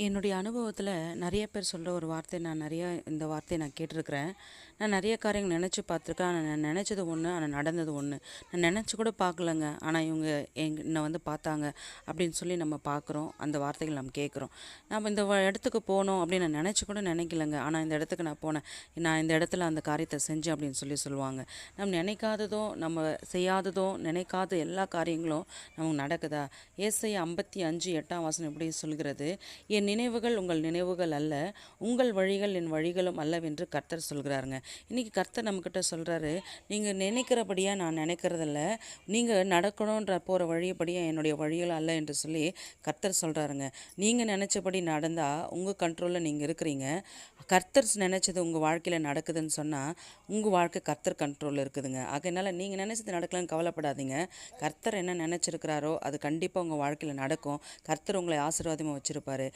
என்னுடைய அனுபவத்தில் நிறைய பேர் சொல்கிற ஒரு வார்த்தை இந்த வார்த்தையை நான் கேட்டிருக்கிறேன். நான் நிறைய காரியங்கள் நினச்சி பார்த்துருக்கேன். ஆனால் நான் நினச்சது ஒன்று, ஆனால் நடந்தது ஒன்று. நான் நினச்சி கூட பார்க்கலங்க. ஆனால் இவங்க என்னை வந்து பார்த்தாங்க அப்படின்னு சொல்லி நம்ம பார்க்குறோம். அந்த வார்த்தைகள் நம்ம கேட்குறோம். நம்ம இந்த இடத்துக்கு போகணும் அப்படின்னு நான் நினச்சி கூட நினைக்கலங்க. ஆனால் இந்த இடத்துக்கு நான் போனேன். நான் இந்த இடத்துல அந்த காரியத்தை செஞ்சேன் அப்படின்னு சொல்லி சொல்லுவாங்க. நம்ம நினைக்காததோ, நம்ம செய்யாததோ, நினைக்காத எல்லா காரியங்களும் நமக்கு நடக்குதா? ஏசாயா 55:8 இப்படி சொல்கிறது, என் நினைவுகள் உங்கள் நினைவுகள் அல்ல, உங்கள் வழிகள் என் வழிகளும் அல்லவென்று கர்த்தர் சொல்கிறாருங்க. இன்றைக்கி கர்த்தர் நம்மக்கிட்ட சொல்கிறாரு, நீங்கள் நினைக்கிறபடியாக நான் நினைக்கிறதில்ல, நீங்கள் நடக்கணுன்ற போகிற வழியபடியாக என்னுடைய வழிகள் அல்ல என்று சொல்லி கர்த்தர் சொல்கிறாருங்க. நீங்கள் நினச்சபடி நடந்தால் உங்கள் கண்ட்ரோலில் நீங்கள் இருக்கிறீங்க. கர்த்தர் நினச்சது உங்கள் வாழ்க்கையில் நடக்குதுன்னு சொன்னால் உங்கள் வாழ்க்கை கர்த்தர் கண்ட்ரோலில் இருக்குதுங்க. அதனால் நீங்கள் நினச்சது நடக்கலன்னு கவலைப்படாதீங்க. கர்த்தர் என்ன நினச்சிருக்கிறாரோ அது கண்டிப்பாக உங்கள் வாழ்க்கையில் நடக்கும். கர்த்தர் உங்களை ஆசீர்வாதமாக வச்சுருப்பாரு.